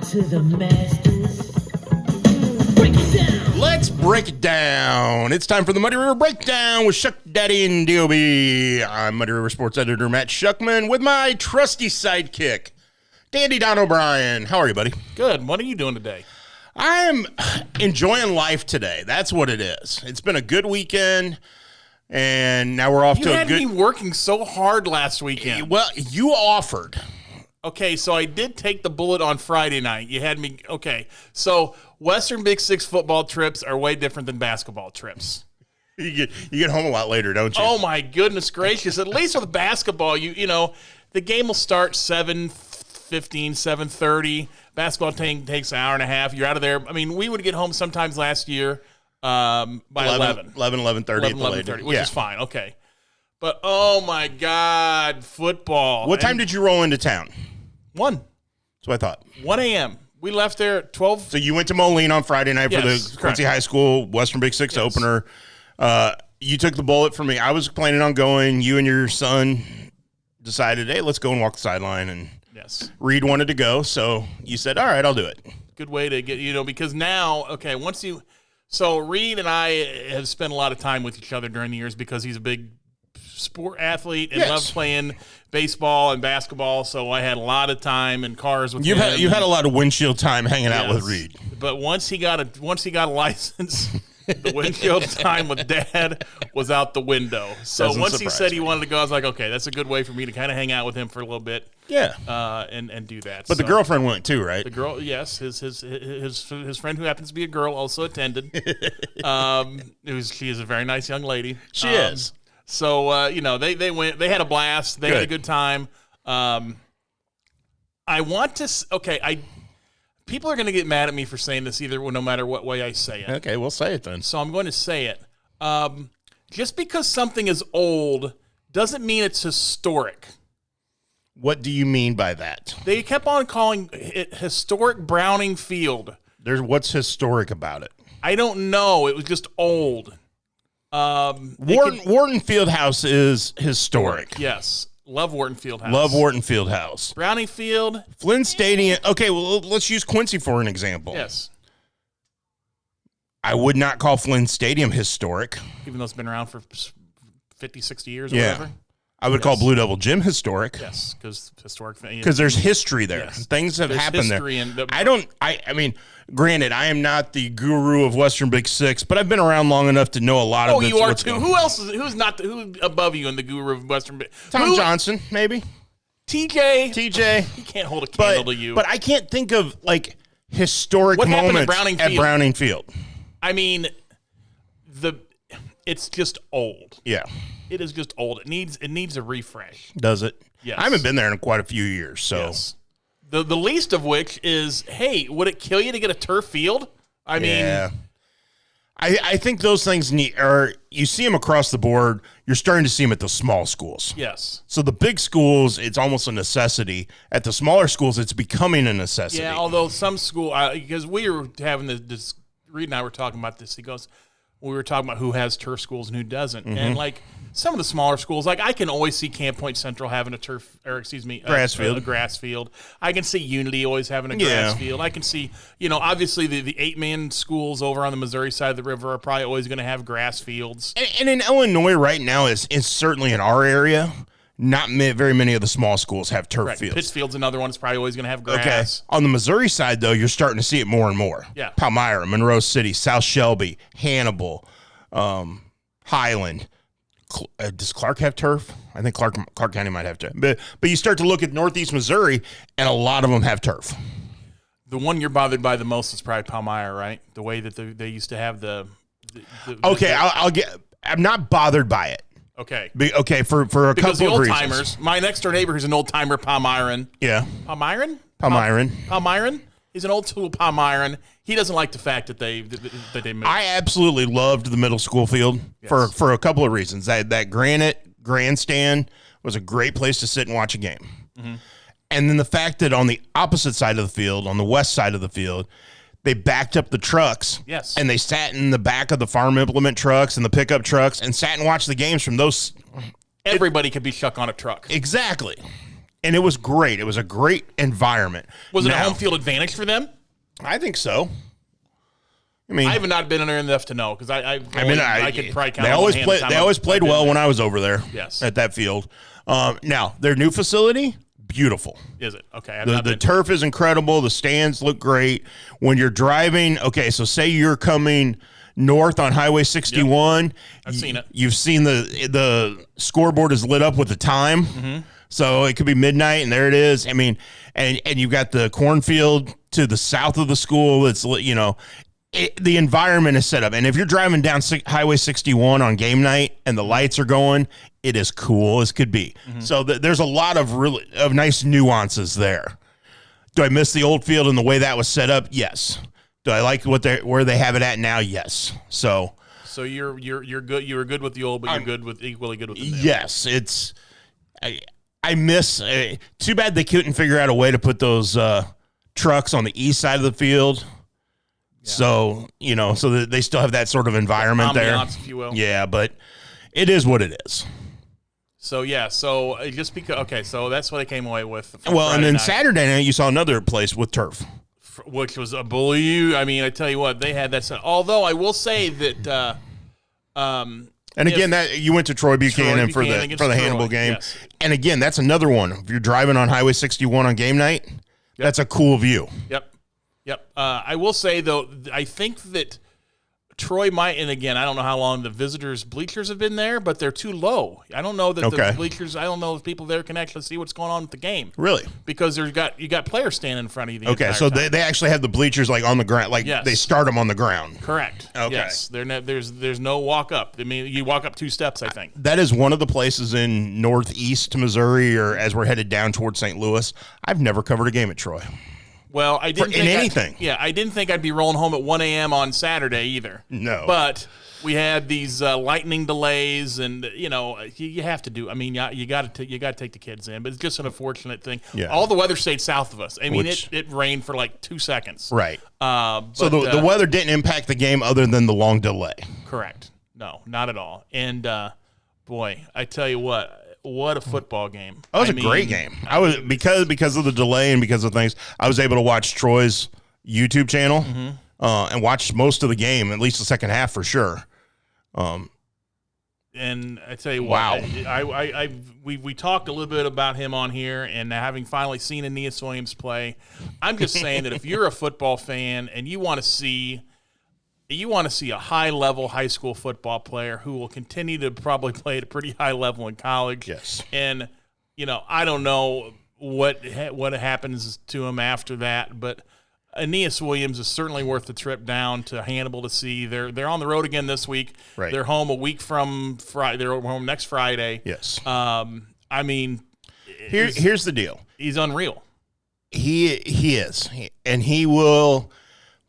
to the masters. Break it down. Let's break it down. It's time for the Muddy River Breakdown with Shuck Daddy and D.O.B. I'm Muddy River Sports Editor Matt Shuckman with my trusty sidekick, Dandy Don O'Brien. How are you, buddy? Good. What are you doing today? I'm enjoying life today. That's what it is. It's been a good weekend, and now we're off You to a had good... me working so hard last weekend. Well, you offered. Okay, so I did take the bullet on Friday night. You had me... Okay, so Western Big Six football trips are way different than basketball trips. You get home a lot later, don't you? Oh, my goodness gracious. At least with basketball, you know, the game will start 7:15, 7:30. Basketball takes an hour and a half. You're out of there. I mean, we would get home sometimes last year by 11. 11:30, which is fine. Okay. But, oh, my God, football. What time did you roll into town? 1. That's what I thought. 1 a.m. We left there at 12. So you went to Moline on Friday night for Yes, the correct. Quincy High School Western Big Six Yes. opener. You took the bullet for me. I was planning on going. You and your son decided, hey, let's go and walk the sideline. And Yes. Reed wanted to go, so you said, all right, I'll do it. Good way to get, because now, okay, so Reed and I have spent a lot of time with each other during the years because he's a big sport athlete and Yes. loves playing baseball and basketball. So I had a lot of time in cars with You've him. had a lot of windshield time hanging out with Yes. Reed. But once he got a license, the windshield time with Dad was out the window. So Doesn't once he surprise said he me. wanted to go, I was like, okay, that's a good way for me to kind of hang out with him for a little bit, Yeah. and do that. But the girlfriend went too, right? The girl, yes, his friend who happens to be a girl also attended. She is a very nice young lady. She is. So they went. They had a blast. They had a Good. good time. I want to. People are going to get mad at me for saying this no matter what way I say it. Okay, we'll say it then. So I'm going to say it. Just because something is old doesn't mean it's historic. What do you mean by that? They kept on calling it historic Browning Field. What's historic about it? I don't know. It was just old. Wharton Fieldhouse is historic. Yes. Love Wharton Fieldhouse. Love Wharton Fieldhouse. Browning Field. Flynn Stadium. Okay, well, let's use Quincy for an example. Yes. I would not call Flynn Stadium historic. Even though it's been around for 50, 60 years or Yeah. whatever. I would call Blue Devil Gym historic. Yes, because historic. Because there's history there. Yes. Things have There's happened there. history and I mean, granted, I am not the guru of Western Big Six, but I've been around long enough to know a lot of Oh, this, you are what's too. going- Who's above you in the guru of Western? Tom Johnson, maybe. TJ. TJ. He can't hold a candle to you. But I can't think of, like, historic What happened at moments Browning at Field? Browning Field. I mean, it's just old. Yeah. It is just old. It needs a refresh. Does it? Yes. I haven't been there in quite a few years, so. Yes. The least of which is, hey, would it kill you to get a turf field? I mean, Yeah. I think those things you see them across the board. You're starting to see them at the small schools. yes. So the big schools, it's almost a necessity. At the smaller schools, it's becoming a necessity. Yeah, although some school, because we were having this, Reed and I were talking about this. We were talking about who has turf schools and who doesn't. Mm-hmm. And like some of the smaller schools, like I can always see Camp Point Central having Grass field. a grass field. I can see Unity always having a Yeah. grass field. I can see, obviously the 8-man schools over on the Missouri side of the river are probably always going to have grass fields. And in Illinois right now, is certainly in our area, not very many of the small schools have turf Right. fields. Pittsfield's another one. It's probably always going to have Okay. grass. On the Missouri side, though, you're starting to see it more and more. Yeah. Palmyra, Monroe City, South Shelby, Hannibal, Highland. Does Clark have turf? I think Clark County might have turf. But you start to look at Northeast Missouri, and a lot of them have turf. The one you're bothered by the most is probably Palmyra, right? The way that they used to have the Okay, I'm not bothered by it. Okay. Okay, for a Because the couple of old reasons. timers, my next door neighbor who's an old timer, Palmyran. Yeah. Palmyran? Palmyran. He's an old school Palmyran. He doesn't like the fact that they moved. I absolutely loved the middle school field for a couple of reasons. That granite grandstand was a great place to sit and watch a game. Mm-hmm. And then the fact that on the opposite side of the field, on the west side of the field, they backed up the trucks. Yes. And they sat in the back of the farm implement trucks and the pickup trucks and sat and watched the games from those. Everybody could be stuck on a truck. Exactly. and it was great. It was a great environment. Was it a Now, home field advantage for them? I think so. I mean, I have not been in there enough to know because I could probably count. They on always one hand play. the time They always played I've been well when there. I was over there. Yes. At that field. Now their new facility, beautiful. Is it okay? I've The not been. turf is incredible. The stands look great. When you're driving, okay, so say you're coming north on Highway 61. I've seen it. You've seen the scoreboard is lit up with the time. Mm-hmm. So it could be midnight, and there it is. I mean, and you've got the cornfield to the south of the school. It's, the environment is set up. And if you're driving down Highway 61 on game night and the lights are going, it is cool as could be. Mm-hmm. So there's a lot of nice nuances there. Do I miss the old field and the way that was set up? Yes. Do I like where they have it at now? Yes. So you're good. You were good with the old, but you're equally good with the new. yes, it's I miss. Too bad they couldn't figure out a way to put those trucks on the east side of the field. Yeah. So so that they still have that sort of environment there, Ambiance, if you will. Yeah, but it is what it is. So just because so that's what they came away with. Well, and then night, Saturday night you saw another place with turf, which was a bully. I mean, I tell you what, they had that. Although I will say that. And again, that you went to Troy Buchanan for the Hannibal game, yes. And again, that's another one. If you're driving on Highway 61 on game night, that's a cool view. Yep. I will say though, I think that Troy might, and again, I don't know how long the visitors' bleachers have been there, but they're too low. I don't know that the bleachers. I don't know if people there can actually see what's going on with the game. Really? Because you got players standing in front of you. Okay, so time. they actually have the bleachers like on the ground, like Yes. they start them on the ground. Correct. Okay. Yes. There's no walk up. I mean, you walk up 2 steps. I think. That is one of the places in northeast Missouri, or as we're headed down towards St. Louis. I've never covered a game at Troy. Well, I didn't in think anything. I didn't think I'd be rolling home at 1 a.m. on Saturday either. No. But we had these lightning delays, and you have to do. I mean, you got to take the kids in, but it's just an unfortunate thing. Yeah. All the weather stayed south of us. I mean, Which- it rained for like 2 seconds. Right. But, So the weather didn't impact the game other than the long delay. correct. No, not at all. And boy, I tell you what a football game. That was a great game. I was because of the delay and because of things. I was able to watch Troy's YouTube channel and watch most of the game, at least the second half for sure. And I tell you Wow. what, we talked a little bit about him on here, and having finally seen Aeneas Williams play, I'm just saying that if you're a football fan and you want to see a high-level high school football player who will continue to probably play at a pretty high level in college. Yes. And, I don't know what happens to him after that, but Aeneas Williams is certainly worth the trip down to Hannibal to see. They're on the road again this week. Right. They're home a week from Friday. They're home next Friday. Yes. I mean, Here's the deal. he's unreal. He is. And he will.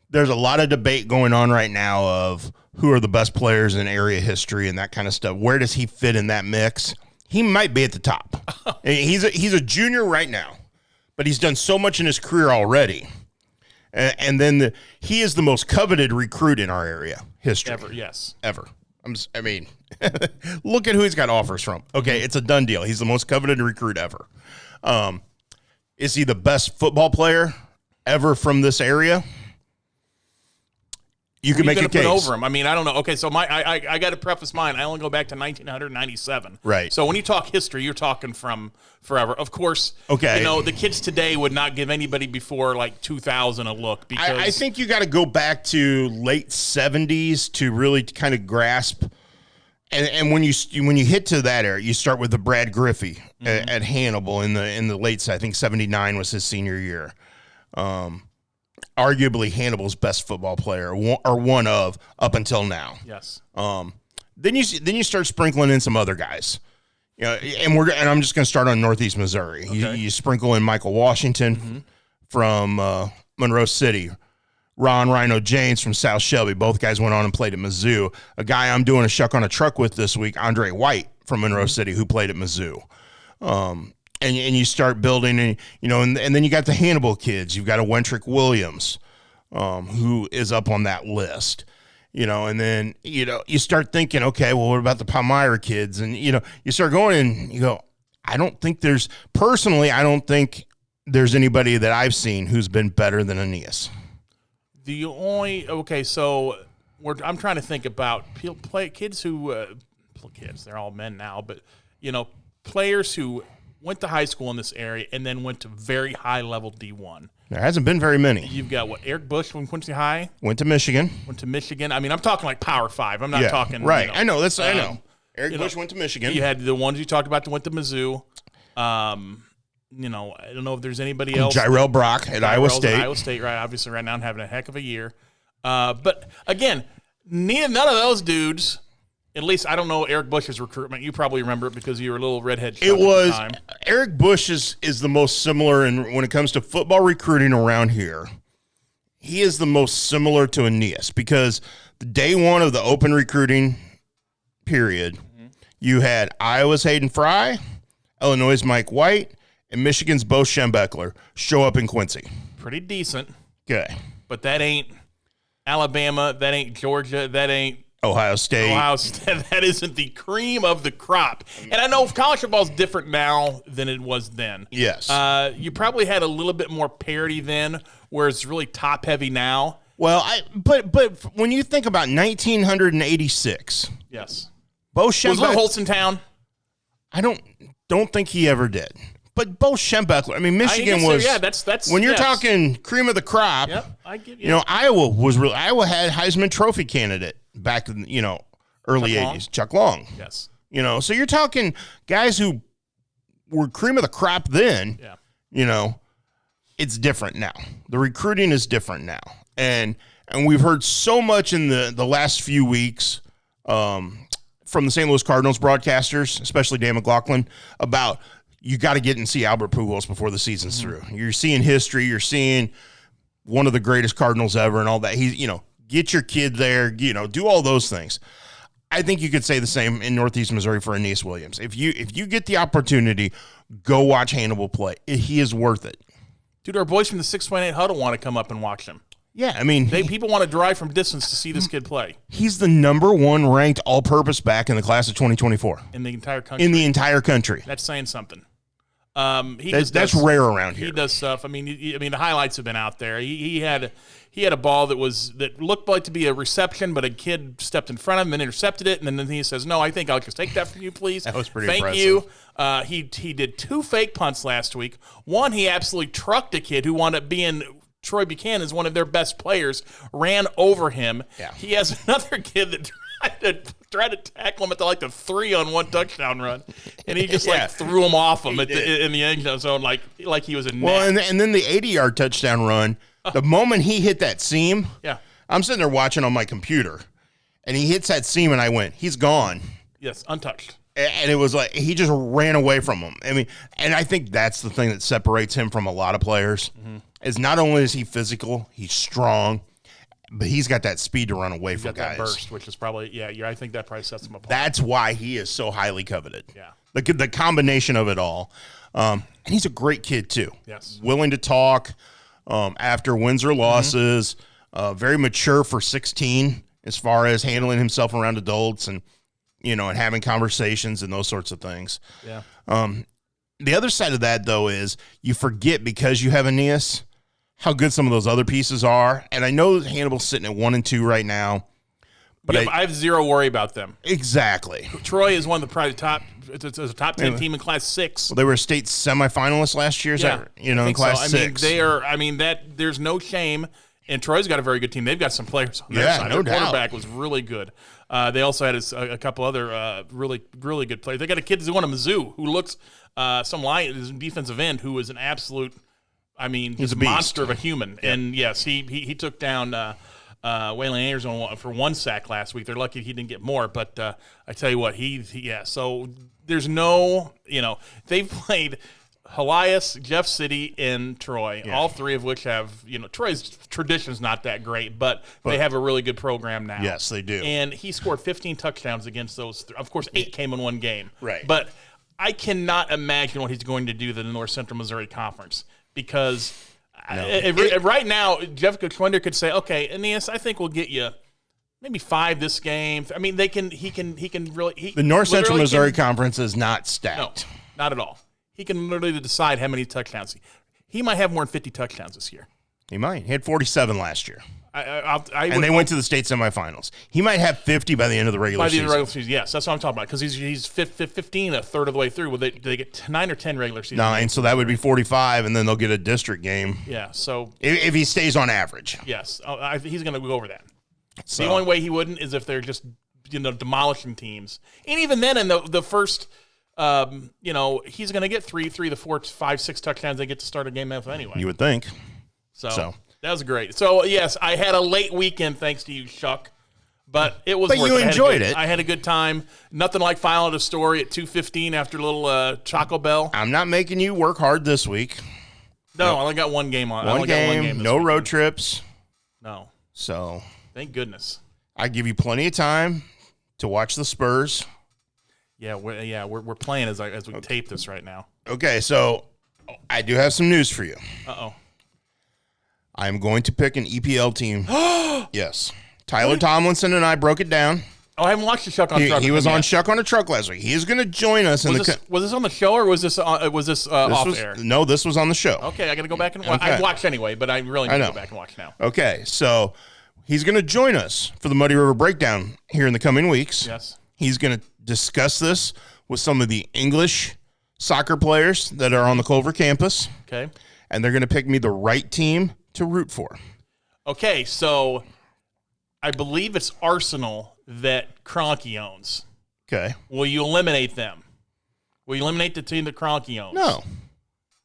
There's a lot of debate going on right now of who are the best players in area history and that kind of stuff. Where does he fit in that mix? He might be at the top. He's a junior right now, but he's done so much in his career already. And then he is the most coveted recruit in our area history. Ever, yes. Ever. I mean, look at who he's got offers from. Okay, it's a done deal. He's the most coveted recruit ever. Is he the best football player ever from this area? You can make a case. Put over him. I mean, I don't know. Okay, so I got to preface mine. I only go back to 1997. Right. So when you talk history, you're talking from forever. Of course. Okay. The kids today would not give anybody before like 2000 a look because I think you got to go back to late 70s to really kind of grasp. And when you hit to that era, you start with the Brad Griffey at Hannibal in the late. I think 79 was his senior year. Arguably Hannibal's best football player, or one of up until now. Yes. Then you start sprinkling in some other guys. And I'm just going to start on Northeast Missouri. Okay. You sprinkle in Michael Washington from Monroe City, Ron Rhino James from South Shelby. Both guys went on and played at Mizzou. A guy I'm doing a shuck on a truck with this week, Andre White from Monroe City, who played at Mizzou. And you start building, and then you got the Hannibal kids. You've got a Wentrick Williams, who is up on that list, and then, you start thinking, okay, well, what about the Palmyra kids? And, you start going and you go, I don't think there's anybody that I've seen who's been better than Aeneas. So I'm trying to think about kids who they're all men now, but players who went to high school in this area and then went to very high level D1. There hasn't been very many. You've got Eric Bush from Quincy High. Went to Michigan. I mean, I'm talking like Power 5. I'm not talking right. I know. I know. Eric Bush went to Michigan. You had the ones you talked about that went to Mizzou. I don't know if there's anybody else. Jirel Brock at Iowa State. Iowa State, right? Obviously, right now having a heck of a year. But again, none of those dudes. At least I don't know Eric Bush's recruitment. You probably remember it because you were a little redhead. It was Eric Bush is the most similar, and when it comes to football recruiting around here, he is the most similar to Aeneas because the day one of the open recruiting period, you had Iowa's Hayden Fry, Illinois' Mike White, and Michigan's Bo Schembechler show up in Quincy. Pretty decent. Okay, but that ain't Alabama. That ain't Georgia. That ain't Ohio State. That isn't the cream of the crop. And I know college football is different now than it was then. Yes. You probably had a little bit more parity then, where it's really top heavy now. Well, but when you think about 1986, yes, Bo Schembechler was Holston Town. I don't think he ever did. But Bo Schembechler, I mean, Michigan was. Yeah, that's when you're talking cream of the crop. Yep, I get you. Iowa had Heisman Trophy candidate back in early '80s, Chuck Long. Yes. So you're talking guys who were cream of the crop then. Yeah. It's different now. The recruiting is different now, and we've heard so much in the last few weeks from the St. Louis Cardinals broadcasters, especially Dan McLaughlin, about. You got to get and see Albert Pujols before the season's through. You're seeing history. You're seeing one of the greatest Cardinals ever and all that. Get your kid there, do all those things. I think you could say the same in Northeast Missouri for Aeneas Williams. If you get the opportunity, go watch Hannibal play. He is worth it. Dude, our boys from the 6.8 Huddle want to come up and watch him. Yeah, I mean. People want to drive from distance to see this kid play. He's the number one ranked all-purpose back in the class of 2024. In the entire country. That's saying something. That's rare around here. He does stuff. I mean, the highlights have been out there. He had a ball that looked like to be a reception, but a kid stepped in front of him and intercepted it, and then he says, "No, I think I'll just take that from you, please." That was pretty impressive. Thank you. He did 2 fake punts last week. One, he absolutely trucked a kid who wound up being Troy Buchanan is one of their best players, ran over him. Yeah. He has another kid that tried to tackle him at the 3-on-1 touchdown run, and he just threw him off him in the end zone like he was a net. Well, and then the 80-yard touchdown run, the moment he hit that seam, I'm sitting there watching on my computer, and he hits that seam, and I went, he's gone. Yes, untouched. And it was like he just ran away from him. I mean, and I think that's the thing that separates him from a lot of players. Is not only is he physical, he's strong, but he's got that speed to run away from guys. That burst, which is probably I think that probably sets him apart. That's why he is so highly coveted. Yeah, the combination of it all, and he's a great kid too. Yes, willing to talk after wins or losses. Very mature for 16 as far as handling himself around adults and and having conversations and those sorts of things. Yeah. The other side of that though is you forget because you have Aeneas how good some of those other pieces are. And I know Hannibal's sitting at 1 and 2 right now. But I have zero worry about them. Exactly. Troy is one of the probably top. It's a top 10 team in Class 6. Well, they were a state semifinalist last year. In Class 6. They are. I mean, there's no shame. And Troy's got a very good team. They've got some players on their side. No their doubt. Quarterback was really good. They also had a couple other really, really good players. They got a kid who's going to Mizzou who looks some lion defensive end who is an absolute. I mean, he's a monster of a human. Yeah. And yes, he took down Waylon Anderson for 1 sack last week. They're lucky he didn't get more. But I tell you what, So there's no, they've played Helias, Jeff City, and Troy, all 3 of which have, Troy's tradition's not that great, but they have a really good program now. Yes, they do. And he scored 15 touchdowns against those. Of course, 8 came in 1 game. Right. But I cannot imagine what he's going to do to the North Central Missouri Conference because right now, Jeff Schwender could say, okay, Aeneas, I think we'll get you maybe 5 this game. I mean, he can really. The North Central Missouri Conference is not stacked. Not at all. He can literally decide how many touchdowns. He might have more than 50 touchdowns this year. He might. He had 47 last year. And they went to the state semifinals. He might have 50 by the end of the regular season. By the end of the regular season, yes. That's what I'm talking about. Because he's 15, a third of the way through. Do they get 9 or 10 regular season? 9, so that would be 45, and then they'll get a district game. Yeah, so. If he stays on average. Yes. He's going to go over that. So. The only way he wouldn't is if they're just demolishing teams. And even then, in the first, he's going to get 3 to 4, 5, 6 touchdowns. They get to start a game anyway. You would think. So that was great. So, yes, I had a late weekend thanks to you, Chuck. But it was But worth you it. enjoyed it. I had a good time. Nothing like filing a story at 2:15 after a little Choco Bell. I'm not making you work hard this week. No, I only got one game on. One game, no this road trips. No. So Thank goodness. I give you plenty of time to watch the Spurs. Yeah, we're playing as we tape this right now. Okay, so I do have some news for you. Uh-oh. I'm going to pick an EPL team. Yes. Tyler Tomlinson and I broke it down. Oh, I haven't watched the Shuck on Truck. He was yet. on Shuck on a Truck last week. He is going to join us in the. Was this on the show or was this off air? No, this was on the show. Okay, I got to go back and watch. Okay. I watched anyway, but I really need to go back and watch now. Okay, so he's going to join us for the Muddy River Breakdown here in the coming weeks. Yes. He's going to discuss this with some of the English soccer players that are on the Clover campus. Okay. And they're going to pick me the right team to root for. Okay, so I believe it's Arsenal that Kroenke owns. Okay. Will you eliminate them? Will you eliminate the team that Kroenke owns? No.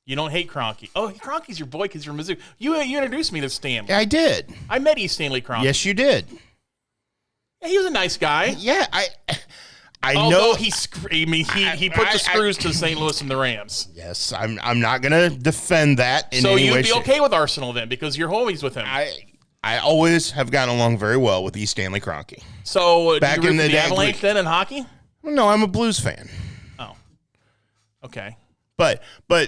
You don't hate Kroenke. Oh, Kroenke's your boy because you're Mizzou. You introduced me to Stanley. I did. I met E. Stanley Kroenke. Yes, you did. Yeah, he was a nice guy. Yeah, I Although know he put the screws to St. Louis and the Rams. Yes, I'm not going to defend that in So any way. you'd be okay with Arsenal then because you're homies with him. I always have gotten along very well with E. Stanley Kroenke. So Back do you in root the for day, Avalanche then in hockey? No, I'm a Blues fan. Oh, okay. But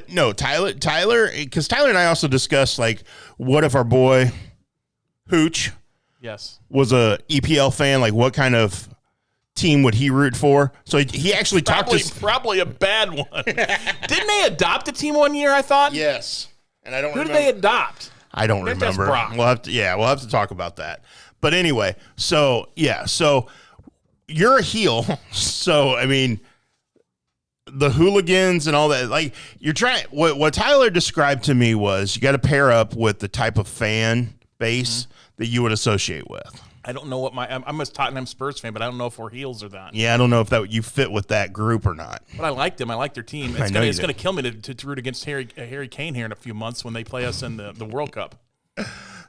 no, Tyler, because Tyler and I also discussed, like, what if our boy Hooch Yes. was a EPL fan? Like, what kind of team would he root for? So he actually talked to probably a bad one. Didn't they adopt a team one year? I thought. Yes, and I don't. Who remember. did they adopt? I don't Maybe that's remember. Brock. We'll have to talk about that. But anyway, so you're a heel. So I mean, the hooligans and all that. Like you're trying. What Tyler described to me was you got to pair up with the type of fan base that you would associate with. I don't know what I'm a Tottenham Spurs fan, but I don't know if we're heels or not. Yeah, I don't know if that you fit with that group or not. But I like them. I like their team. It's going to kill me to root against Harry Kane here in a few months when they play us in the World Cup.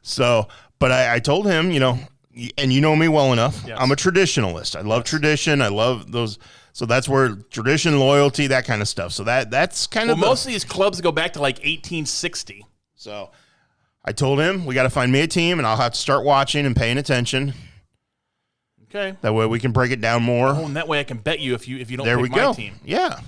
So, but I told him, and you know me well enough. Yes. I'm a traditionalist. I love tradition. I love those. So that's where tradition, loyalty, that kind of stuff. So that's kind of most of these clubs go back to like 1860. So I told him we got to find me a team, and I'll have to start watching and paying attention. Okay. That way we can break it down more. Oh, and that way I can bet you if you don't there pick we my go. team. Yeah. Are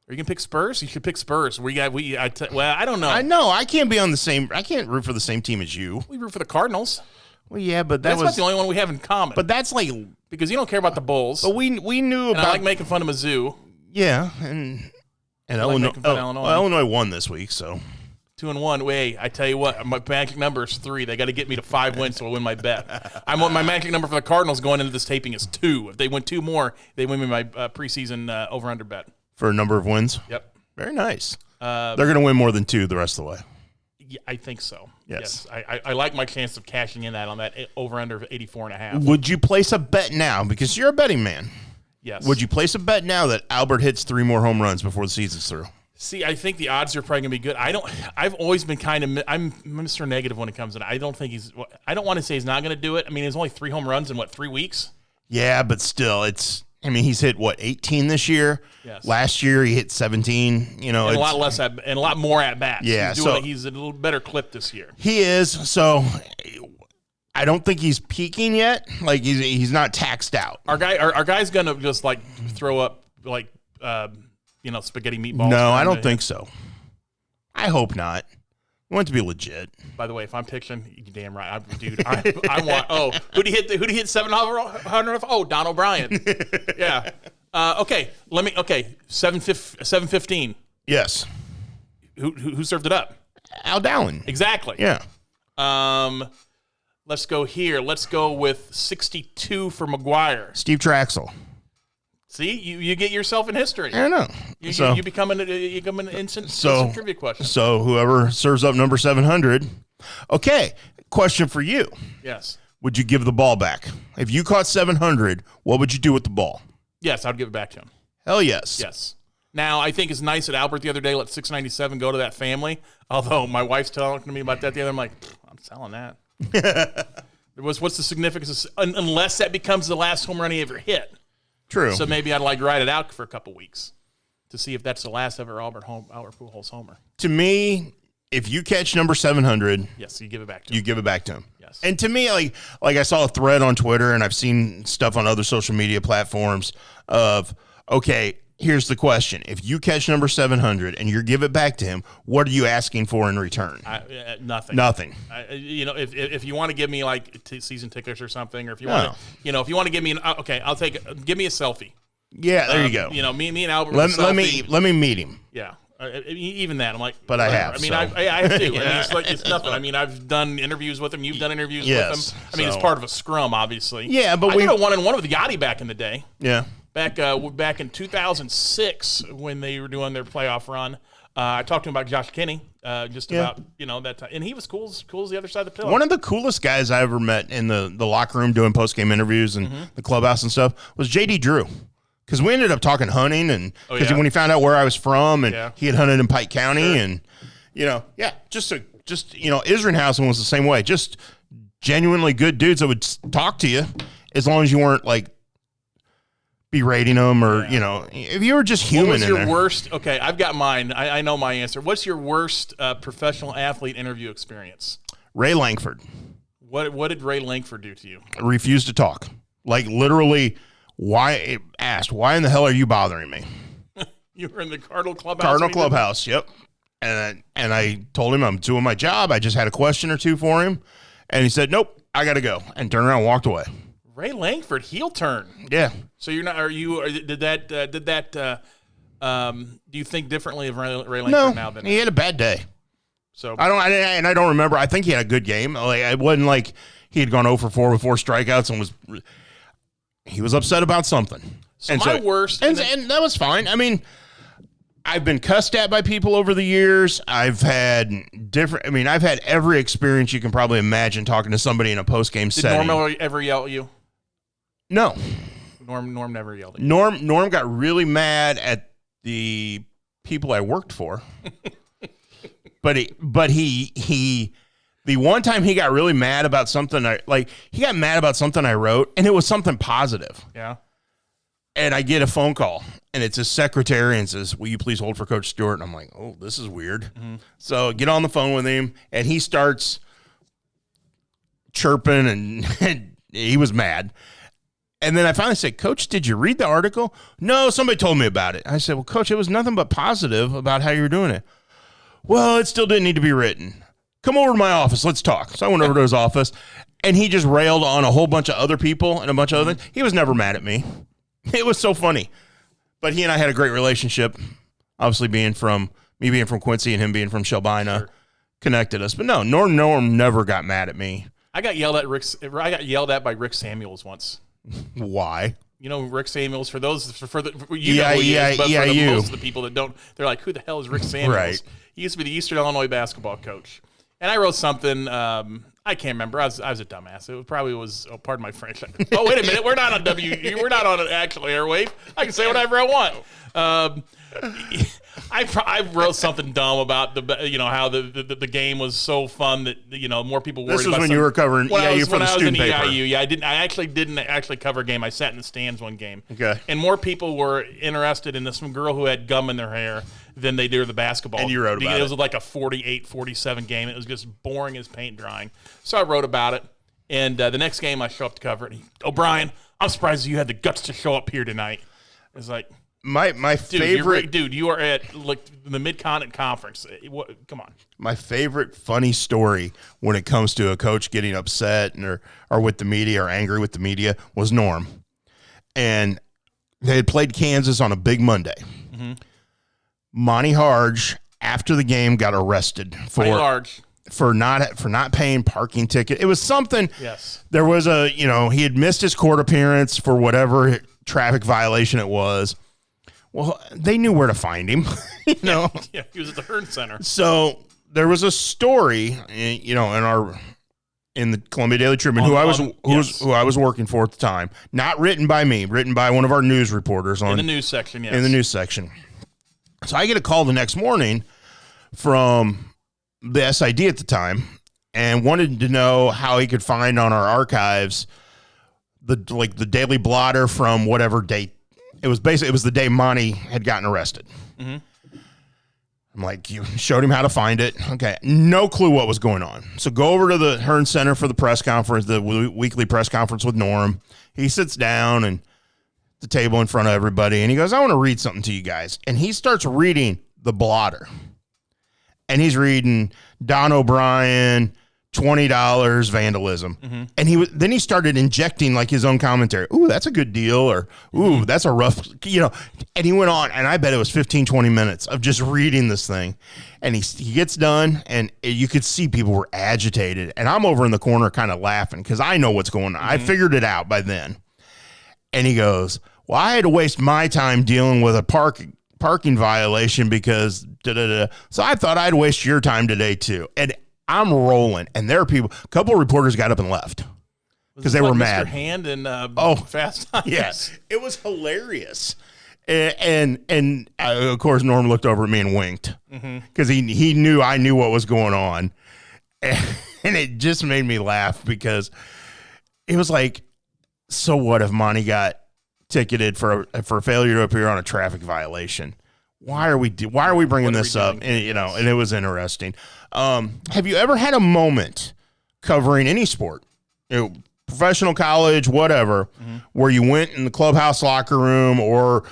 you gonna pick Spurs? You should pick Spurs. I don't know. I know I can't be on the same. I can't root for the same team as you. We root for the Cardinals. Well, yeah, but That's about the only one we have in common. But that's like. because you don't care about the Bulls. But we knew and about. I like making fun of Mizzou. Yeah, and like making fun of Illinois. Well, Illinois won this week, so 2-1. Wait, I tell you what, my magic number is 3. They got to get me to 5 wins so I win my bet. My magic number for the Cardinals going into this taping is 2. If they win 2 more, they win me my preseason over/under bet. for a number of wins. Yep. Very nice. They're going to win more than 2 the rest of the way. Yeah, I think so. Yes. I like my chance of cashing in that on that over/under of 84.5. Would you place a bet now? Because you're a betting man. Yes. Would you place a bet now that Albert hits 3 more home runs before the season's through? See, I think the odds are probably going to be good. I've always been I'm Mr. Negative when it comes to it. I don't want to say he's not going to do it. I mean, there's only 3 home runs in 3 weeks? Yeah, but still, he's hit 18 this year. Yes. Last year he hit 17. And a lot less and a lot more at bats. Yeah, he's a little better clip this year. He is. So I don't think he's peaking yet. Like he's not taxed out. Our guy's going to just like throw up spaghetti meatballs. No, I don't think so. I hope not. I want it to be legit. By the way, if I'm pitching, you're damn right, I want. Oh, who did he hit 700? Oh, Don O'Brien. Yeah, Okay, 7:15. Yes. Who served it up? Al Dowling. Exactly. Yeah. Let's go here. Let's go with 62 for McGuire. Steve Traxel. See, you get yourself in history. I know. You become an instant trivia question. So whoever serves up number 700. Okay, question for you. Yes. Would you give the ball back? If you caught 700, what would you do with the ball? Yes, I'd give it back to him. Hell yes. Yes. Now, I think it's nice that Albert the other day let 697 go to that family. Although my wife's talking to me about that the other day. I'm like, I'm selling that. What's the significance? Unless that becomes the last home run he ever hit. True. So maybe I'd like to ride it out for a couple weeks to see if that's the last ever Albert Pujols homer. To me, if you catch number 700, yes, you give it back to him. You give it back to him. Yes. And to me, like I saw a thread on Twitter and I've seen stuff on other social media platforms of, okay, here's the question. If you catch number 700 and you give it back to him, what are you asking for in return? Nothing. Nothing. If you want to give me like season tickets or something, or if you want to, if you want to give me I'll give me a selfie. Yeah, there you go. Me and Albert. Let me meet him. Yeah. Even that, I'm like, but whatever. I have. I mean, so. I have to. I mean, it's nothing. I mean, I've done interviews with him. You've done interviews with him. I mean, it's part of a scrum, obviously. Yeah, but I did a 1-on-1 with Yachty back in the day. Yeah. Back in 2006 when they were doing their playoff run, I talked to him about Josh Kinney, about that time, and he was cool as the other side of the pillar. One of the coolest guys I ever met in the locker room doing post game interviews and the clubhouse and stuff was JD Drew, because we ended up talking hunting and because when he found out where I was from and he had hunted in Pike County and Isringhausen was the same way, just genuinely good dudes that would talk to you as long as you weren't like berating them or if you were just human. What was your worst? Okay, I've got mine. I know my answer. What's your worst professional athlete interview experience? Ray Langford. What did Ray Langford do to you? Refused to talk. Like literally, why in the hell are you bothering me? You were in the Cardinal Clubhouse. Cardinal Clubhouse. Yep. And I told him I'm doing my job. I just had a question or two for him, and he said, "Nope, I got to go," and turned around and walked away. Ray Langford heel turn. Yeah. So you're not? Are you? Did that? Do you think differently of Ray Langford now? He had a bad day. So I don't remember. I think he had a good game. Like it wasn't like he had gone 0 for 4 with 4 strikeouts and he was upset about something. So my worst, and that was fine. I mean, I've been cussed at by people over the years. I've had every experience you can probably imagine talking to somebody in a post game setting. Did Norm ever yell at you? No. Norm never yelled at you. Norm got really mad at the people I worked for. but he the one time he got really mad about something he got mad about something I wrote, and it was something positive. Yeah. And I get a phone call, and it's his secretary, and says, "Will you please hold for Coach Stewart?" And I'm like, "Oh, this is weird." Mm-hmm. So get on the phone with him, and he starts chirping, and he was mad. And then I finally said, "Coach, did you read the article?" "No, somebody told me about it." I said, "Well, Coach, it was nothing but positive about how you're doing it." "Well, it still didn't need to be written. Come over to my office. Let's talk." So I went over to his office, and he just railed on a whole bunch of other people and a bunch of other things. He was never mad at me. It was so funny. But he and I had a great relationship. Obviously, me being from Quincy and him being from Shelbina connected us. But no, Norm never got mad at me. I got yelled at by Rick Samuels once. Why? Rick Samuels, for those most of the people that don't, they're like, who the hell is Rick Samuels? Right. He used to be the Eastern Illinois basketball coach. And I wrote something, I can't remember. I was a dumbass. It probably was, pardon my French. Oh, wait a minute. We're not on we're not on an actual airwave. I can say whatever I want. I wrote something dumb about how the game was so fun that more people worried. This was when you were covering EIU for the student paper. EIU. Yeah, I didn't cover a game. I sat in the stands one game. Okay. And more people were interested in some girl who had gum in their hair than they did the basketball. And you wrote about it. It was like a 48-47 game. It was just boring as paint drying. So I wrote about it. And the next game I show up to cover it. O'Brien, I'm surprised you had the guts to show up here tonight. It's like, my favorite dude, you are at the Mid-Continent Conference. Come on. My favorite funny story when it comes to a coach getting upset or with the media or angry with the media was Norm. And They had played Kansas on a big Monday. Monty Harge, after the game, got arrested for not paying parking ticket. It was something. Yes. There was he had missed his court appearance for whatever traffic violation it was. Well, they knew where to find him, Yeah, he was at the Hearn Center. So there was a story, in the Columbia Daily Tribune, who I was working for at the time, not written by me, written by one of our news reporters in the news section. Yes. In the news section. So I get a call the next morning from the SID at the time and wanted to know how he could find on our archives the Daily Blotter from whatever date. It was the day Monty had gotten arrested. I'm like, you showed him how to find it. Okay. No clue what was going on. So go over to the Hearn Center for the press conference, the weekly press conference with Norm. He sits down and the table in front of everybody, and he goes, I want to read something to you guys. And he starts reading the blotter. And he's reading Don O'Brien, $20 vandalism. And then he started injecting like his own commentary. Ooh, that's a good deal. Or, ooh, that's a rough, and he went on, and I bet it was 15, 20 minutes of just reading this thing. And he gets done, and you could see people were agitated. And I'm over in the corner kind of laughing because I know what's going on. I figured it out by then. And he goes, well, I had to waste my time dealing with a parking violation because da-da-da. So I thought I'd waste your time today too. And I'm rolling, and there are people. A couple of reporters got up and left because they were mad. Mr. Hand and Fast Times. Yes, it was hilarious. And of course, Norm looked over at me and winked because he knew I knew what was going on, and it just made me laugh because it was like, so what if Monty got ticketed for failure to appear on a traffic violation? Why are we bringing this up? And, and it was interesting. Have you ever had a moment covering any sport, professional, college, whatever, where you went in the clubhouse locker room or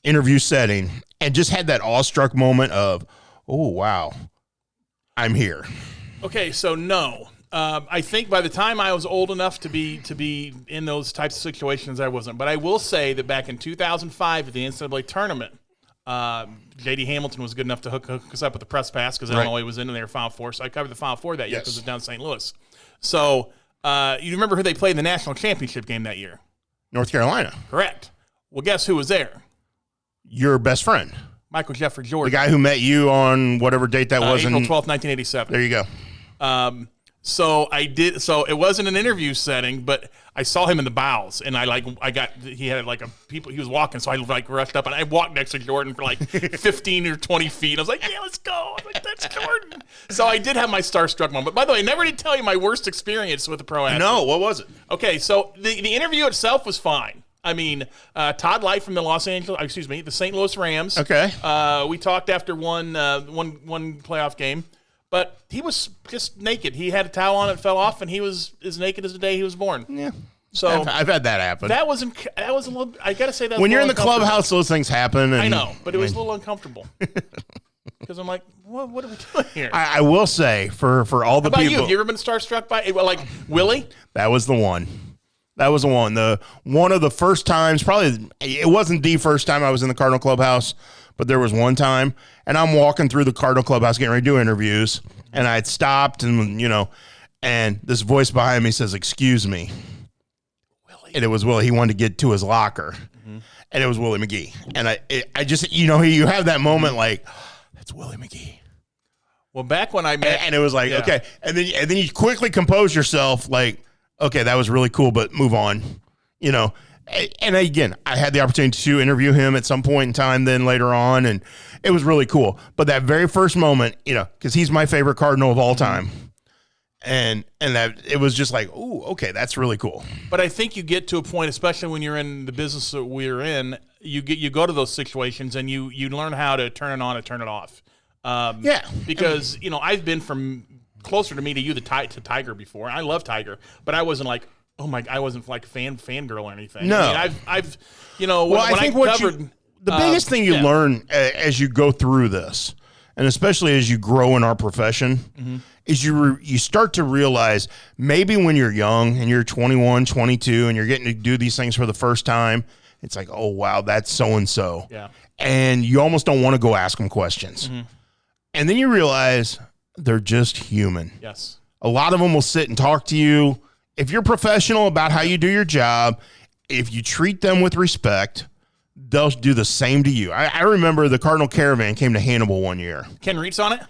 interview setting and just had that awestruck moment of, oh, wow, I'm here? Okay, so no. I think by the time I was old enough to be in those types of situations, I wasn't. But I will say that back in 2005 at the NCAA tournament, J.D. Hamilton was good enough to hook us up with the press pass because Illinois was in their Final Four. So I covered the Final Four that year because it was down in St. Louis. So you remember who they played in the national championship game that year? North Carolina. Correct. Well, guess who was there? Your best friend. Michael Jeffrey Jordan. The guy who met you on whatever date that was. April 12th, 1987. There you go. So I did. So it wasn't an interview setting, but I saw him in the bows, and he had he was walking, so I rushed up and I walked next to Jordan for 15 or 20 feet. I was like, yeah, let's go. I was like, that's Jordan. So I did have my starstruck moment. By the way, I never did tell you my worst experience with a pro athlete. No, what was it? Okay, so the interview itself was fine. I mean, Todd Light from the St. Louis Rams. Okay. We talked after one playoff game. But he was just naked. He had a towel on, it fell off, and he was as naked as the day he was born. Yeah. So I've had that happen. That was a little. I gotta say that when you're in the clubhouse, those things happen. And, I know, but it was a little uncomfortable because I'm like, what are we doing here? I will say for all the How about people. Have you ever been starstruck by Willie? That was the one. That was the one. One of the first times. Probably it wasn't the first time I was in the Cardinal clubhouse. But there was one time, and I'm walking through the Cardinal clubhouse getting ready to do interviews, and I had stopped, and and this voice behind me says, "Excuse me." Willie. And it was Willie. He wanted to get to his locker, and it was Willie McGee. And I just, you have that moment like, that's Willie McGee. Well, back when I met, and it was like, okay, and then you quickly compose yourself, like, okay, that was really cool, but move on, And again, I had the opportunity to interview him at some point in time then later on, and it was really cool. But that very first moment, because he's my favorite Cardinal of all time, and that it was just like, ooh, okay, that's really cool. But I think you get to a point, especially when you're in the business that we're in, you go to those situations and you learn how to turn it on and turn it off. Because I've been from closer to me to you to Tiger before. I love Tiger, but I wasn't like, oh my! I wasn't like fangirl or anything. No, I mean, I've I think the biggest thing you learn as you go through this, and especially as you grow in our profession, is you start to realize maybe when you're young and you're 21, 22, and you're getting to do these things for the first time, It's like, oh, wow, that's so-and-so. Yeah. And you almost don't want to go ask them questions. And then you realize they're just human. Yes. A lot of them will sit and talk to you. If you're professional about how you do your job, if you treat them with respect, they'll do the same to you. I remember the Cardinal Caravan came to Hannibal one year. Ken Reitz on it?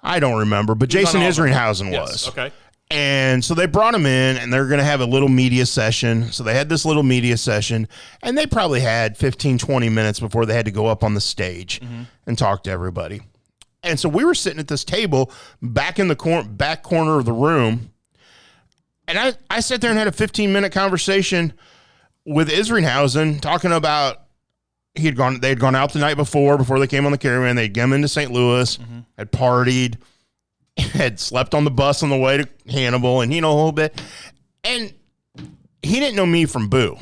I don't remember, but Jason Isringhausen was. Yes. Okay. And so they brought him in, and they're going to have a little media session. So they had this little media session, and they probably had 15, 20 minutes before they had to go up on the stage and talk to everybody. And so we were sitting at this table back in the back corner of the room, and I sat there and had a 15-minute conversation with Isringhausen talking about they had gone out the night before they came on the Caravan. They'd come into St. Louis, had partied, had slept on the bus on the way to Hannibal, and a little bit. And he didn't know me from Boo,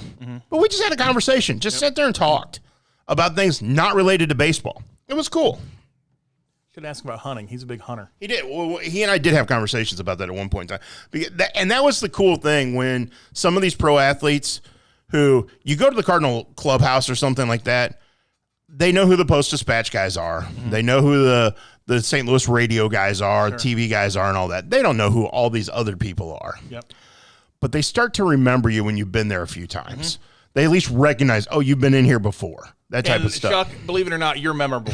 but we just had a conversation. Just sat there and talked about things not related to baseball. It was cool. Should ask him about hunting. He's a big hunter. He did. Well, he and I did have conversations about that at one point in time. And that was the cool thing when some of these pro athletes who you go to the Cardinal clubhouse or something like that, they know who the Post-Dispatch guys are. They know who the St. Louis radio guys are, TV guys are, and all that. They don't know who all these other people are. Yep. But they start to remember you when you've been there a few times. They at least recognize, oh, you've been in here before. That type of stuff. Chuck, believe it or not, you're memorable.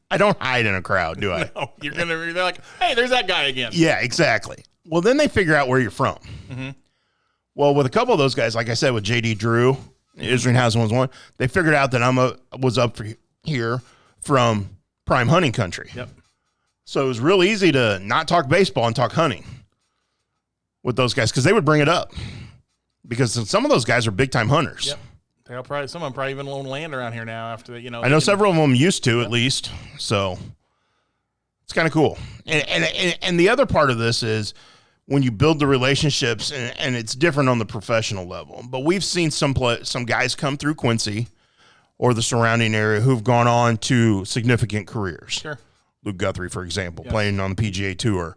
I don't hide in a crowd, do I? No, they're like, hey, there's that guy again. Yeah, exactly. Well, then they figure out where you're from. Well, with a couple of those guys, like I said, with J.D. Drew, Isringhausen was one, they figured out that was up here from prime hunting country. Yep. So it was real easy to not talk baseball and talk hunting with those guys because they would bring it up because some of those guys are big-time hunters. Yep. They'll probably, some of them probably even own land around here now after that, I know several of them used to at least, so it's kind of cool. And the other part of this is when you build the relationships, and it's different on the professional level. But we've seen some guys come through Quincy or the surrounding area who've gone on to significant careers. Sure. Luke Guthrie, for example, playing on the PGA Tour.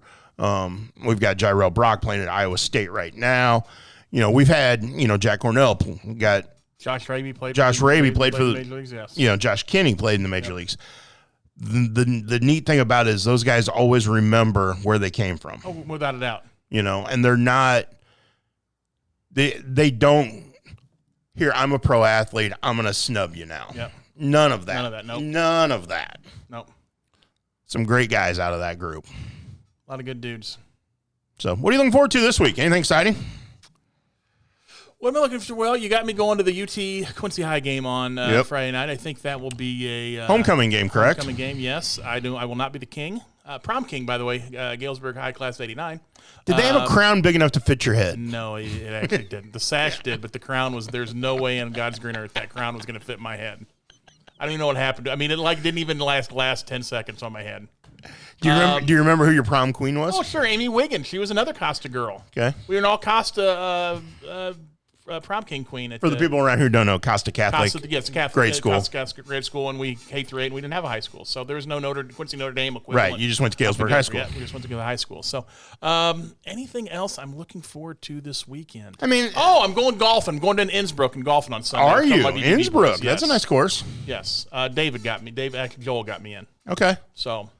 We've got Jyrell Brock playing at Iowa State right now. We've had, Jack Cornell got Josh Raby played. Josh Raby played for the Major Leagues, yes. Josh Kinney played in the major leagues. The neat thing about it is those guys always remember where they came from. Oh, without a doubt. And they're not. They don't. Here, I'm a pro athlete. I'm going to snub you now. Yep. None of that. None of that. Nope. None of that. Nope. Some great guys out of that group. A lot of good dudes. So, what are you looking forward to this week? Anything exciting? What am I looking for? Well, you got me going to the UT Quincy High game on Friday night. I think that will be a homecoming game, correct? Homecoming game, yes. I will not be the king. Prom king, by the way, Galesburg High Class of '89. Did they have a crown big enough to fit your head? No, it actually didn't. The sash did, but the crown was. There's no way in God's green earth that crown was going to fit my head. I don't even know what happened. I mean, it didn't even last 10 seconds on my head. Do you remember who your prom queen was? Oh, sure, Amy Wiggins. She was another Costa girl. Okay. We were an all Costa prom king queen. For the people around here who don't know, Costa Catholic, Catholic grade school. Costa grade school, and we K through 8, and we didn't have a high school, so there was no Quincy Notre Dame equivalent. Right, you just went to Galesburg High School. Yeah, we just went to the high school. So, anything else I'm looking forward to this weekend? I mean, I'm going golfing. I'm going to Innsbruck and golfing on Sunday. Are you? BBB Innsbruck. boys. That's a nice course. Yes. Joel got me in. Okay. So,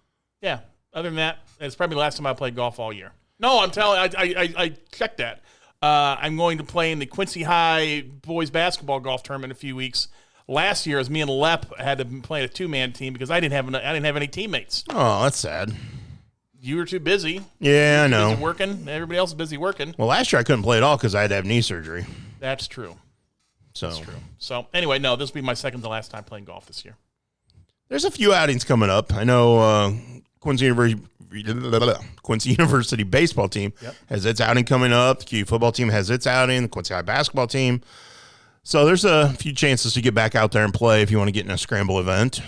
yeah. Other than that, it's probably the last time I played golf all year. No, I'm telling I checked that. I'm going to play in the Quincy High boys basketball golf tournament in a few weeks. Last year, as me and Lep had to play a 2-man team because I didn't have any teammates. Oh, that's sad. You were too busy. Yeah, I know. Busy working. Everybody else is busy working. Well, last year I couldn't play at all because I had to have knee surgery. That's true. So. That's true. So anyway, no, this will be my second to last time playing golf this year. There's a few outings coming up. I know Quincy University baseball team has its outing coming up. The QU football team has its outing. The Quincy High basketball team. So there's a few chances to get back out there and play if you want to get in a scramble event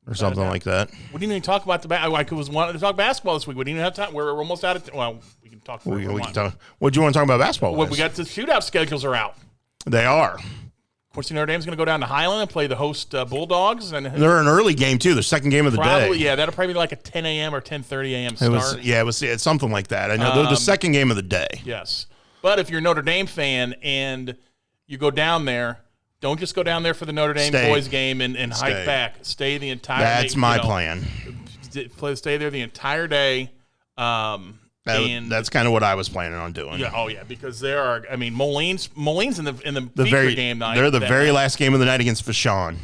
or something like that. We didn't even talk about I was wanting to talk basketball this week. We didn't even have time. We're almost out of time. Well, we can talk. We can talk. What do you want to talk about basketball? Well, we got the shootout schedules are out. They are. Quincy Notre Dame's going to go down to Highland and play the host Bulldogs, and they're an early game too. The second game of the day. Yeah, that'll probably be like a 10 a.m. or 10:30 a.m. start. It's something like that. I know they're the second game of the day. Yes, but if you're a Notre Dame fan and you go down there, Don't just go down there for the Notre Dame Stay. boys game and hike Stay. back. Stay the entire. That's my plan. Stay there the entire day. And That's kind of what I was planning on doing. yeah, oh yeah, because there are. I mean, Moline's in the The feature very game night. They're the that very night. last game of the night against Vashon.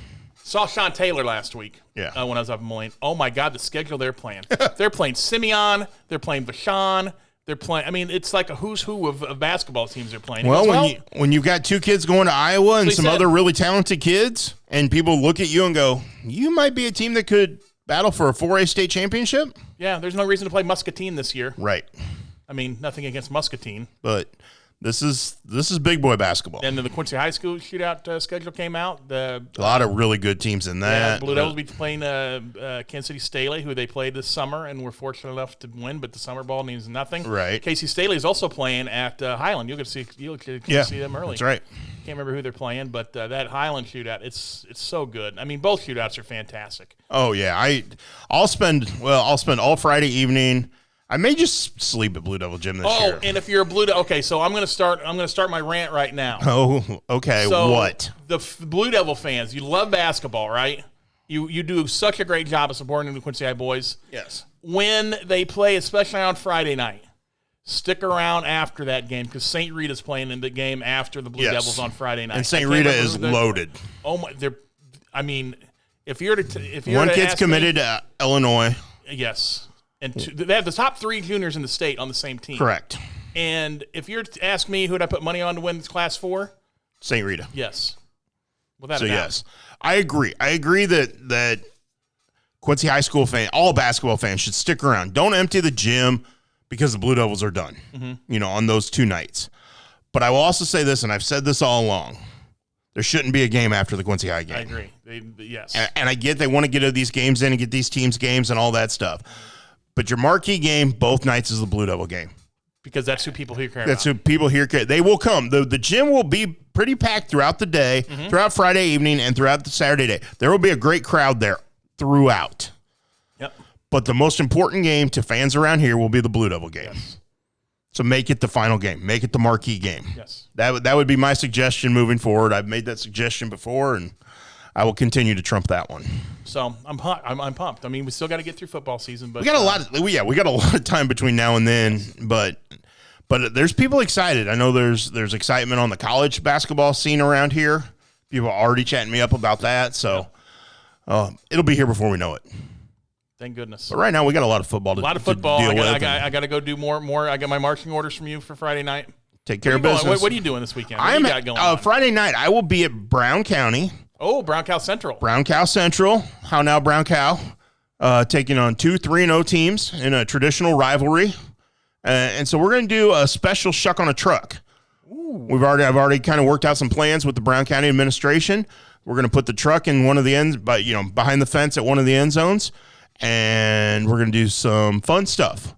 Saw Sean Taylor last week. Yeah. When I was up in Moline. Oh my God, the schedule they're playing. They're playing Simeon. They're playing Vashon. They're playing. I mean, it's like a who's who of basketball teams they're playing. Well, when you've got 2 kids going to Iowa and he some said. other really talented kids, and people look at you and go, "You might be a team that could battle for a 4A state championship." yeah, there's no reason to play Muscatine this year. Right. I mean, nothing against Muscatine. But this is big boy basketball. And then the Quincy High School shootout schedule came out. A lot of really good teams in that. Blue Devils will be playing Kansas City Staley, who they played this summer and were fortunate enough to win, but the summer ball means nothing. Right. Casey Staley is also playing at Highland. You'll get to see them early. That's right. Can't remember who they're playing, but that Highland shootout, it's so good. I mean, both shootouts are fantastic. Oh yeah, I'll spend all Friday evening. I may just sleep at Blue Devil Gym this year. And if you're a Blue Devil, okay, so I'm gonna start my rant right now. Oh, okay. So what? The Blue Devil fans, you love basketball, right? You do such a great job of supporting the Quincy High boys. Yes. When they play, especially on Friday night, stick around after that game because St. Rita's playing in the game after the Blue Yes. Devils on Friday night. And I St. can't Rita remember is who they're- loaded. Oh my! I mean, if you're to One to kid's ask committed me, to Illinois. yes, and they have the top 3 juniors in the state on the same team. Correct. And if you're to ask me who'd I put money on to win Class 4, St. Rita. yes, without So a doubt. yes, I agree. I agree that Quincy High School all basketball fans should stick around. Don't empty the gym because the Blue Devils are done. On those 2 nights. But I will also say this, and I've said this all along: there shouldn't be a game after the Quincy High game. I agree. Yes. And I get they want to get these games in and get these teams games and all that stuff. But your marquee game both nights is the Blue Devil game. Because that's who people here care That's about. who people here care. They will come. The gym will be pretty packed throughout the day, throughout Friday evening, and throughout the Saturday day. There will be a great crowd there throughout. Yep. But the most important game to fans around here will be the Blue Devil game. Yes. So make it the final game. Make it the marquee game. Yes. That would be my suggestion moving forward. I've made that suggestion before, and I will continue to trump that one. So I'm pumped. I mean, we still got to get through football season, but We got a lot of time between now and then, but there's people excited. I know there's excitement on the college basketball scene around here. People are already chatting me up about that, so it'll be here before we know it. thank goodness. But right now we got a lot of football to A lot of to football. deal I with. got to go do more. I got my marching orders from you for Friday night. Take care of What are you business. going- What are you doing this weekend? What I do am you got going on? Friday night. I will be at Brown County. Oh, Brown Cow Central. Brown Cow Central. How now, Brown Cow, taking on 2 3-0 teams in a traditional rivalry, and so we're going to do a special shuck on a truck. I've already kind of worked out some plans with the Brown County administration. We're going to put the truck in one of the ends, behind the fence at one of the end zones, and we're going to do some fun stuff.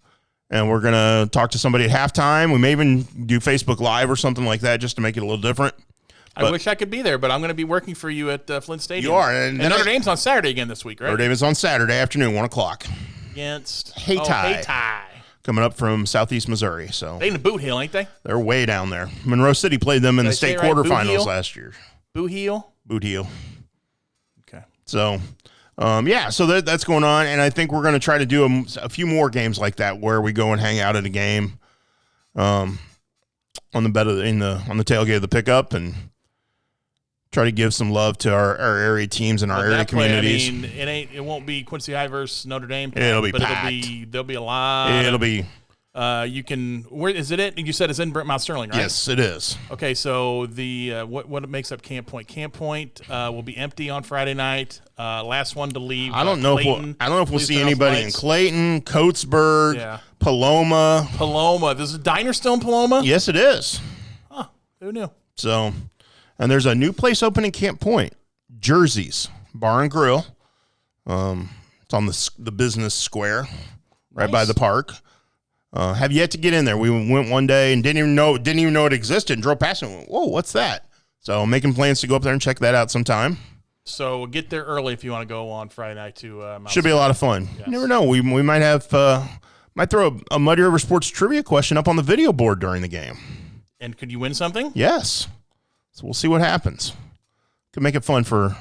And we're going to talk to somebody at halftime. We may even do Facebook Live or something like that just to make it a little different. I wish I could be there, but I'm going to be working for you at Flint Stadium. You are, And and Notre Dame's on Saturday again this week, right? Notre Dame is on Saturday afternoon, 1 o'clock, Against Hayti. Hayti. coming up from Southeast Missouri. So They in the Boot Hill, ain't they? they're way down there. Monroe City played them in Did the I say state it right? Boot quarterfinals Heel? last year. Boot Hill. Boot heel. Okay. So, so that's going on, and I think we're going to try to do a few more games like that where we go and hang out at a game, on the tailgate of the pickup and try to give some love to our area teams and our area That play, communities. I mean, it won't be Quincy High versus Notre Dame. It'll be but packed. there'll be a lot. It'll be You can. Where is it? You said it's in Mount Sterling, right? yes, it is. Okay, so the what makes up Camp Point? Camp Point will be empty on Friday night. Last one to leave. I don't know if we'll see anybody in Clayton, Coatesburg, Yeah. Paloma. Paloma. There's a diner still in Paloma. Yes, it is. Who knew? So, and there's a new place open in Camp Point, Jersey's Bar and Grill. It's on the business square, right by the park. Have yet to get in there. We went one day and didn't even know it existed. And drove past it and went, whoa, what's that? So making plans to go up there and check that out sometime. So get there early if you want to go on Friday night to Mount Should be a lot of fun. Yes. You never know. We might have might throw a Muddy River Sports trivia question up on the video board during the game. And could you win something? Yes. So we'll see what happens. Could make it fun for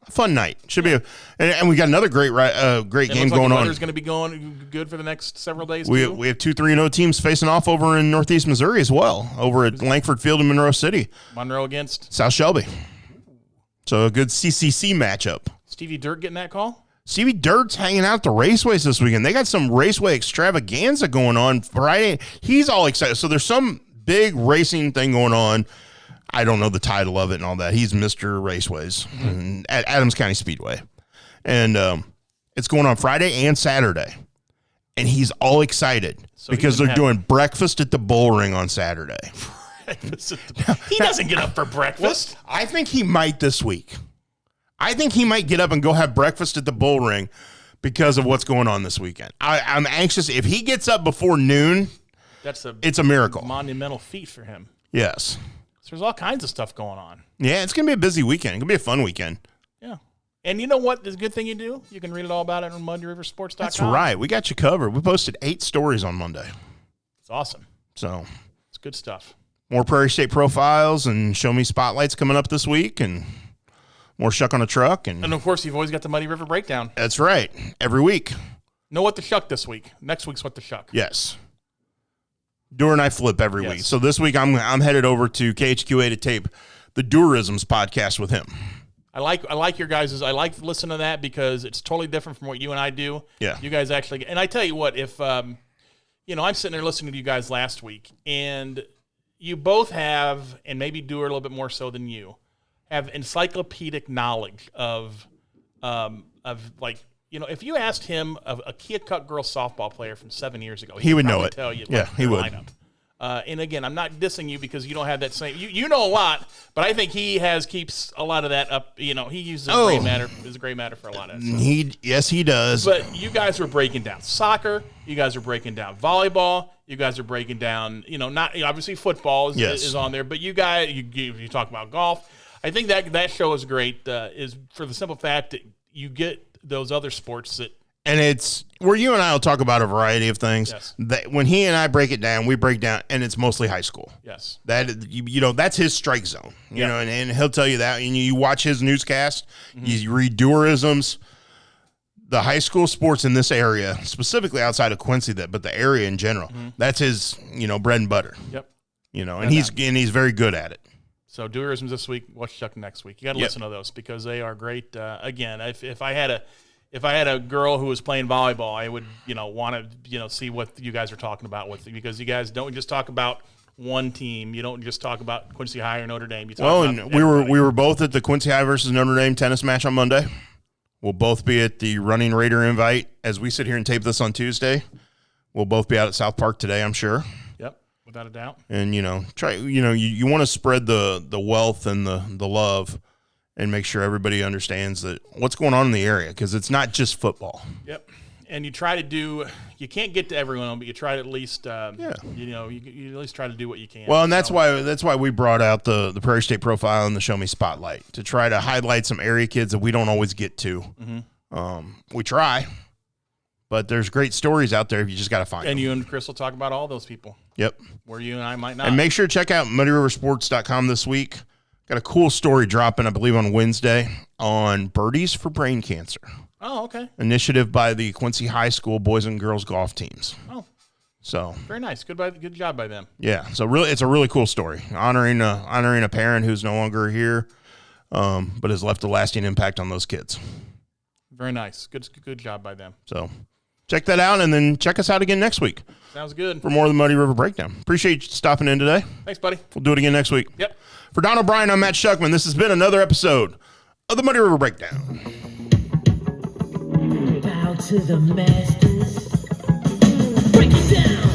a fun night. Should be and we got another great game going the on. weather's going to be going good for the next several days. We too. have 2 3-0 teams facing off over in Northeast Missouri as well, over at Langford Field in Monroe City. Monroe against South Shelby. So a good CCC matchup. Stevie Dirt getting that call? Stevie Dirt's hanging out at the raceways this weekend. They got some raceway extravaganza going on Friday. He's all excited. So there's some big racing thing going on. I don't know the title of it and all that. He's Mr. Raceways at Adams County Speedway. And it's going on Friday and Saturday. And he's all excited because they're doing breakfast at the Bull Ring on Saturday. He doesn't get up for breakfast. Well, I think he might this week. I think he might get up and go have breakfast at the Bull Ring because of what's going on this weekend. I'm anxious. If he gets up before noon, it's a miracle. Monumental feat for him. Yes. So there's all kinds of stuff going on. Yeah, it's going to be a busy weekend. It's going to be a fun weekend. Yeah. And you know what? The good thing you do? You can read it all about it on MuddyRiverSports.com. That's right. We got you covered. We posted 8 stories on Monday. It's awesome. So it's good stuff. More Prairie State profiles and show me spotlights coming up this week, and more Shuck on a Truck. And of course, you've always got the Muddy River Breakdown. That's right. Every week. Know what the Shuck this week. Next week's what the Shuck. Yes. Doer and I flip every week. So this week I'm headed over to KHQA to tape the Tourisms podcast with him. I like your guys'. I like listening to that because it's totally different from what you and I do. Yeah. You guys actually, and I tell you what, if I'm sitting there listening to you guys last week, and you both have, and maybe Doer a little bit more so than you, have encyclopedic knowledge of like, if you asked him a Keokuk girls softball player from 7 years ago, he would know it. Tell you, yeah, he would. Lineup. And again, I'm not dissing you because you don't have that same. You know a lot, but I think he keeps a lot of that up. He uses gray matter as gray matter for a lot of it. Yes, he does. But you guys were breaking down soccer. You guys are breaking down volleyball. You guys are breaking down. Not obviously football is on there, but you guys you talk about golf. I think that show is great. Is for the simple fact that you get those other sports that. And it's where you and I will talk about a variety of things. Yes. That when he and I break it down, we break down, and it's mostly high school. Yes. That that's his strike zone. You know, and he'll tell you that. And you watch his newscast, you read Tourisms, the high school sports in this area, specifically outside of Quincy, but the area in general. That's his bread and butter. Yep. And he's very good at it. So Tourisms this week, What's Shuck next week. You got to listen to those because they are great. Again, if I had a girl who was playing volleyball, I would, want to, see what you guys are talking about because you guys don't just talk about one team. You don't just talk about Quincy High or Notre Dame. You talk about and we were both at the Quincy High versus Notre Dame tennis match on Monday. We'll both be at the Running Raider Invite as we sit here and tape this on Tuesday. We'll both be out at South Park today, I'm sure. Yep, without a doubt. And you want to spread the wealth and the love. And make sure everybody understands that what's going on in the area because it's not just football. Yep. And you can't get to everyone, but you try to at least, you at least try to do what you can. Well, and that's why we brought out the Prairie State profile and the Show Me Spotlight to try to highlight some area kids that we don't always get to. We try, but there's great stories out there if you just got to find them. And you and Chris will talk about all those people. Yep. Where you and I might not. And make sure to check out MuddyRiverSports.com this week. Got a cool story dropping, I believe, on Wednesday on Birdies for Brain Cancer. Oh, okay. Initiative by the Quincy High School boys and girls golf teams. Oh, so very nice. Good job by them. Yeah, so it's a really cool story, honoring a parent who's no longer here, but has left a lasting impact on those kids. Very nice. Good job by them. So check that out, and then check us out again next week. Sounds good. For more of the Muddy River Breakdown. Appreciate you stopping in today. Thanks, buddy. We'll do it again next week. Yep. For Don O'Brien, I'm Matt Shuckman. This has been another episode of the Muddy River Breakdown. Bow to the masters. Break it down.